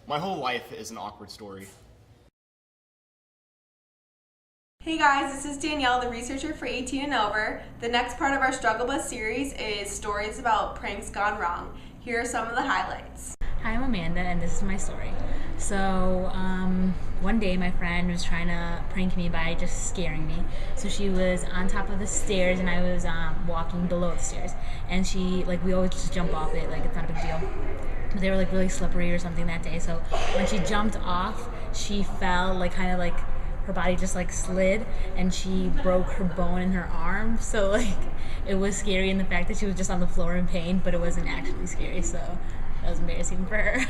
My whole life is an awkward story. Hey guys, this is Danielle, the researcher for 18 and Over. The next part of our Struggle Bus series is stories about pranks gone wrong. Here are some of the highlights. Hi, I'm Amanda, and this is my story. So, one day my friend was trying to prank me by just scaring me. So she was on top of the stairs, and I was walking below the stairs. And we always just jump off it, like it's not a big deal. But they were like really slippery or something that day. So when she jumped off, she fell, her body just slid, and she broke her bone in her arm. So it was scary in the fact that she was just on the floor in pain, but it wasn't actually scary. So that was embarrassing for her.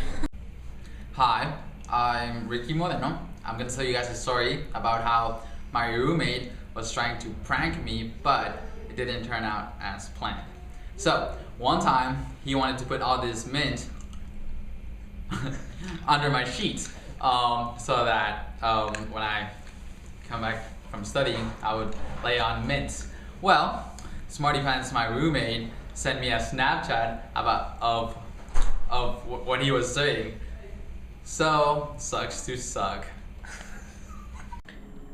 Hi, I'm Ricky Moreno. I'm gonna tell you guys a story about how my roommate was trying to prank me, but it didn't turn out as planned. So, one time, he wanted to put all this mint under my sheets, so that when I come back from studying, I would lay on mint. Well, Smarty Pants, my roommate, sent me a Snapchat of what he was doing. So, sucks to suck.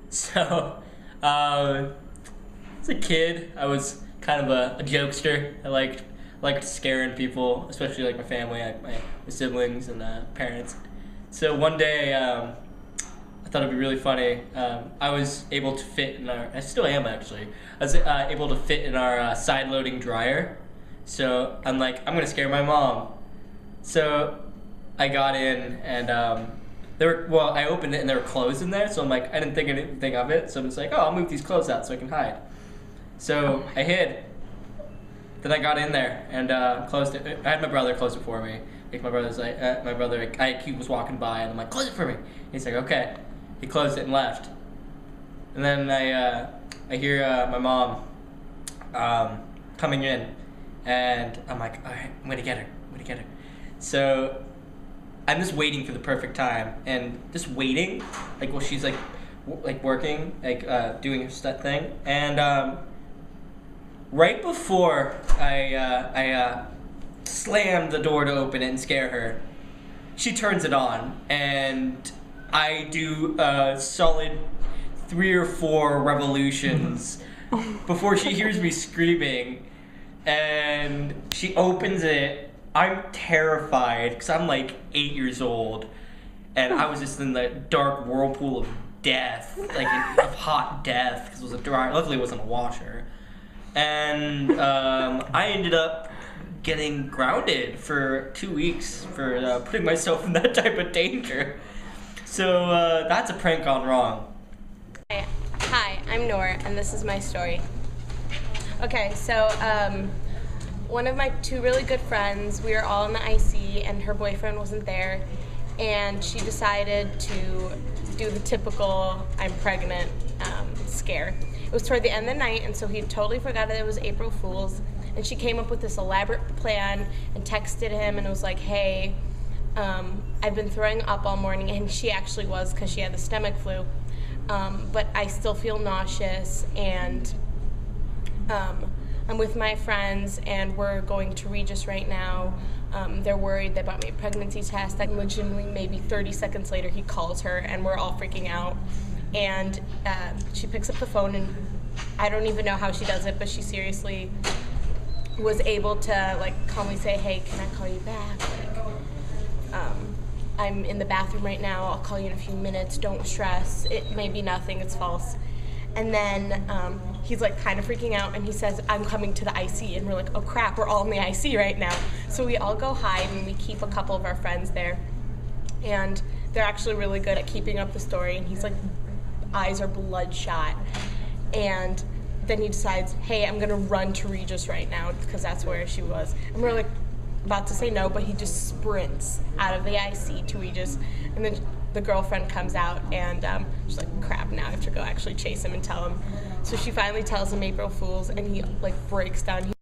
So, as a kid, I was kind of a jokester. I liked scaring people, especially my family, my siblings and parents. So one day, I thought it'd be really funny. I was able to fit in I still am actually. I was able to fit in our side-loading dryer. So I'm like, I'm gonna scare my mom. So I got in and I opened it and there were clothes in there. So I'm like, I didn't think anything of it. So I'm just like, oh, I'll move these clothes out so I can hide. So I hid. Then I got in there and closed it. I had my brother close it for me. My brother's he was walking by and I'm like, close it for me. He's like, okay. He closed it and left. And then I hear my mom coming in, and I'm like, all right, I'm gonna get her. So I'm just waiting for the perfect time, and just waiting, while she's working, doing her stuff thing, and right before I slam the door to open it and scare her, she turns it on, and I do a solid 3 or 4 revolutions before she hears me screaming, and she opens it. I'm terrified because I'm 8 years old, and I was just in the dark whirlpool of death, of hot death, because it was a dryer. Luckily, it wasn't a washer, and I ended up getting grounded for 2 weeks for putting myself in that type of danger. So that's a prank gone wrong. Hi, I'm Nora, and this is my story. Okay, so one of my 2 really good friends, we were all in the IC, and her boyfriend wasn't there, and she decided to do the typical I'm pregnant scare. It was toward the end of the night, and so he totally forgot that it was April Fool's, and she came up with this elaborate plan and texted him and was like, hey, I've been throwing up all morning, and she actually was because she had the stomach flu, but I still feel nauseous, and I'm with my friends, and we're going to Regis right now. They're worried. They bought me a pregnancy test. Legitimately, maybe 30 seconds later, he calls her, and we're all freaking out. And she picks up the phone, and I don't even know how she does it, but she seriously was able to calmly say, hey, can I call you back? I'm in the bathroom right now. I'll call you in a few minutes. Don't stress. It may be nothing. It's false. And then he's kind of freaking out, and he says, I'm coming to the IC. And we're like, oh crap, we're all in the IC right now. So we all go hide, and we keep a couple of our friends there. And they're actually really good at keeping up the story. And he's eyes are bloodshot. And then he decides, hey, I'm gonna run to Regis right now, because that's where she was. And we're about to say no, but he just sprints out of the IC to Regis. And then the girlfriend comes out, and she's like, crap, now I have to go actually chase him and tell him. So she finally tells him April Fool's, and he breaks down.